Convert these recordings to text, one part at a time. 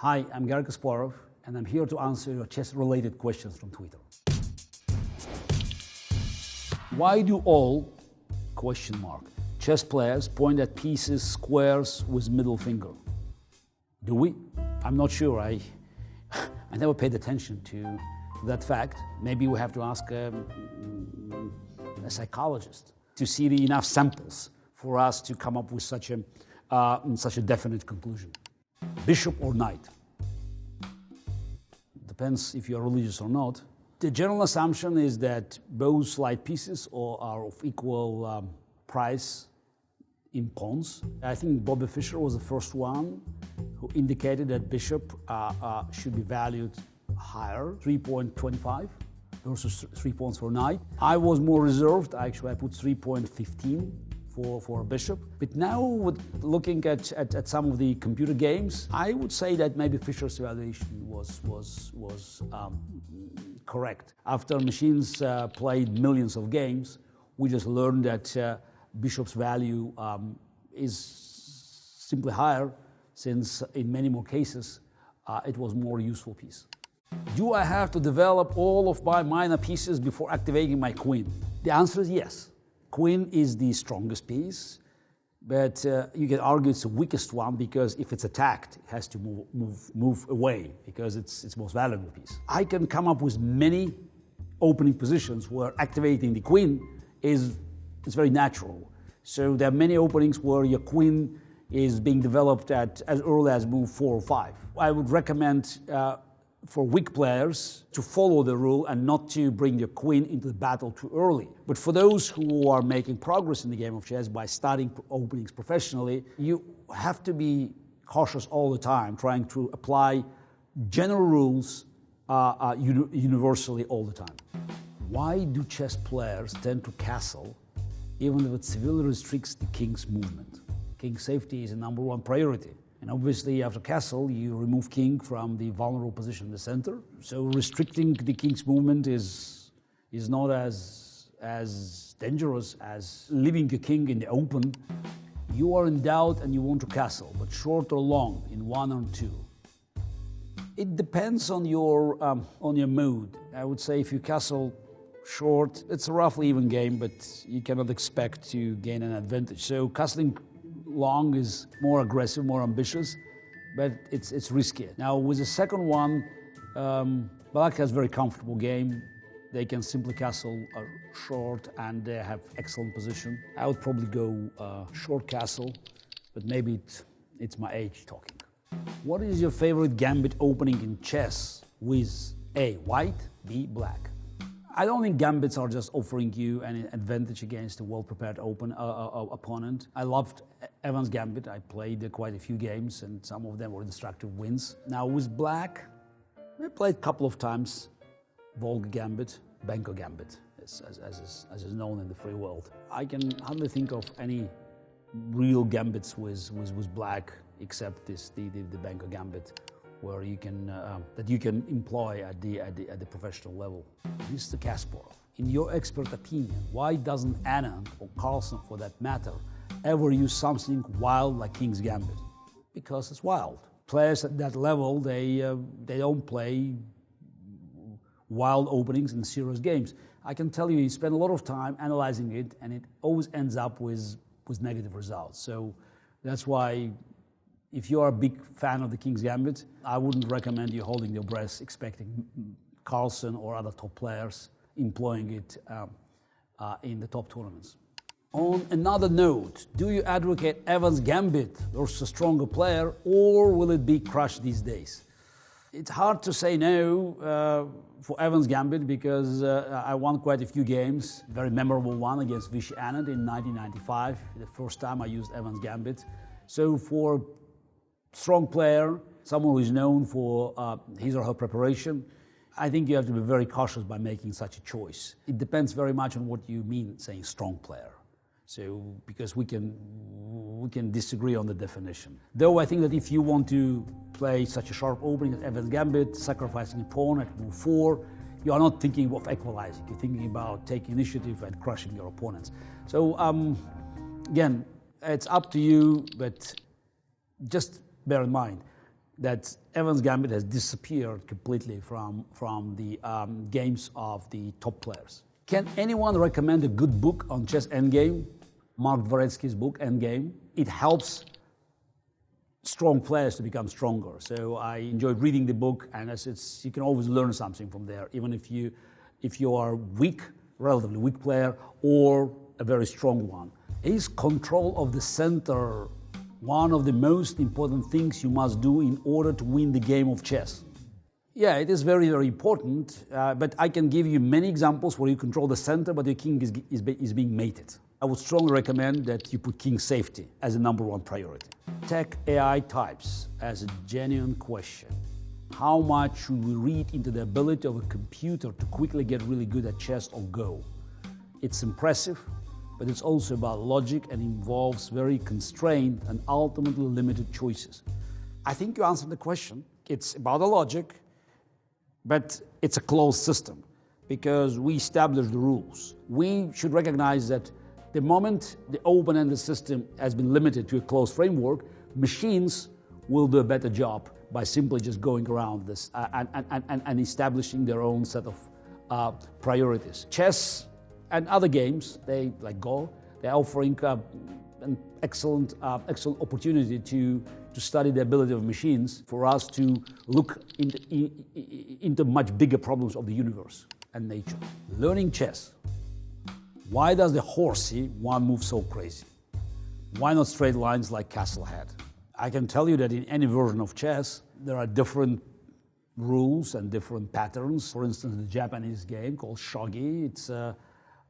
Hi, I'm Gary Kasparov, and I'm here to answer your chess-related questions from Twitter. Why do all, chess players point at pieces, squares with middle finger? Do we? I'm not sure. I never paid attention to that fact. Maybe we have to ask a psychologist to see enough samples for us to come up with such a definite conclusion. Bishop or knight? Depends if you're religious or not. The general assumption is that both slide pieces are of equal price in pawns. I think Bobby Fischer was the first one who indicated that bishop should be valued higher, 3.25 versus 3 pawns for knight. I was more reserved. Actually, I put 3.15 for a bishop. But now, looking at some of the computer games, I would say that maybe Fischer's evaluation was correct. After machines played millions of games, we just learned that bishop's value is simply higher, since in many more cases it was more useful piece. Do I have to develop all of my minor pieces before activating my queen? The answer is yes. Queen is the strongest piece, but you can argue it's the weakest one, because if it's attacked, it has to move away, because it's its most valuable piece. I can come up with many opening positions where activating the queen is very natural. So there are many openings where your queen is being developed at as early as move 4 or 5. I would recommend for weak players to follow the rule and not to bring your queen into the battle too early. But for those who are making progress in the game of chess by studying openings professionally, you have to be cautious all the time, trying to apply general rules universally all the time. Why do chess players tend to castle even if it severely restricts the king's movement? King safety is a #1 priority. And obviously, after castle, you remove king from the vulnerable position in the center. So restricting the king's movement is not as dangerous as leaving your king in the open. You are in doubt and you want to castle, but short or long, in 1 or 2. It depends on your mood. I would say if you castle short, it's a roughly even game, but you cannot expect to gain an advantage. So castling long is more aggressive, more ambitious, but it's riskier. Now with the second one, Black has a very comfortable game. They can simply castle short and they have excellent position. I would probably go short castle, but maybe it's my age talking. What is your favorite gambit opening in chess with A, white, B, black? I don't think gambits are just offering you an advantage against a well-prepared opponent. I loved Evans' gambit. I played quite a few games, and some of them were destructive wins. Now with black, I played a couple of times Volga gambit, Benko gambit, as is known in the free world. I can hardly think of any real gambits with black except the Benko gambit, where you can that you can employ at the professional level. Mr. Kasparov, in your expert opinion, why doesn't Anand or Carlsen, for that matter, ever use something wild like King's Gambit? Because it's wild. Players at that level, they don't play wild openings in serious games. I can tell you spend a lot of time analyzing it, and it always ends up with negative results. So that's why, if you are a big fan of the King's Gambit, I wouldn't recommend you holding your breath expecting Carlsen or other top players employing it in the top tournaments. On another note, do you advocate Evans' Gambit versus a stronger player, or will it be crushed these days? It's hard to say no for Evans' Gambit, because I won quite a few games. Very memorable one against Vishy Anand in 1995, the first time I used Evans' Gambit. So for strong player, someone who is known for his or her preparation, I think you have to be very cautious by making such a choice. It depends very much on what you mean saying strong player. So, because we can disagree on the definition. Though I think that if you want to play such a sharp opening as Evans' Gambit, sacrificing a pawn at move 4, you are not thinking of equalizing. You're thinking about taking initiative and crushing your opponents. So again, it's up to you, but just bear in mind, that Evans' Gambit has disappeared completely from the games of the top players. Can anyone recommend a good book on chess endgame? Mark Dvoretsky's book, Endgame. It helps strong players to become stronger. So I enjoyed reading the book, and you can always learn something from there, even if you are weak, relatively weak player, or a very strong one. Is control of the center one of the most important things you must do in order to win the game of chess? Yeah, it is very, very important, but I can give you many examples where you control the center, but your king is being mated. I would strongly recommend that you put king safety as a #1 priority. Tech AI types as a genuine question. How much should we read into the ability of a computer to quickly get really good at chess or Go? It's impressive, but it's also about logic and involves very constrained and ultimately limited choices. I think you answered the question. It's about the logic, but it's a closed system because we establish the rules. We should recognize that the moment the open-ended system has been limited to a closed framework, machines will do a better job by simply just going around this and establishing their own set of priorities. Chess and other games, like Go, they're offering an excellent opportunity to study the ability of machines for us to look into much bigger problems of the universe and nature. Learning chess. Why does the horsey one move so crazy? Why not straight lines like castle head? I can tell you that in any version of chess, there are different rules and different patterns. For instance, the Japanese game called shogi, it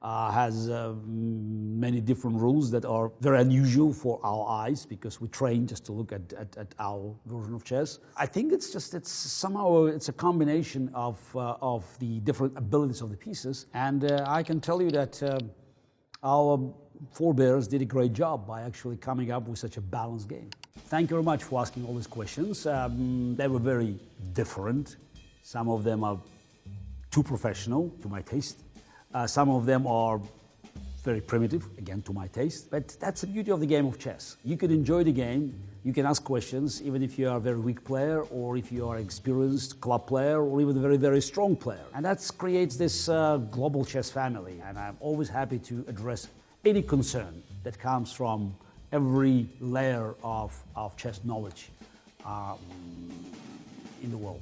has many different rules that are very unusual for our eyes because we train just to look at our version of chess. I think it's a combination of the different abilities of the pieces, and I can tell you that our forebears did a great job by actually coming up with such a balanced game. Thank you very much for asking all these questions. They were very different. Some of them are too professional to my taste. Some of them are very primitive, again, to my taste. But that's the beauty of the game of chess. You can enjoy the game, you can ask questions, even if you are a very weak player, or if you are an experienced club player, or even a very, very strong player. And that creates this global chess family. And I'm always happy to address any concern that comes from every layer of chess knowledge in the world.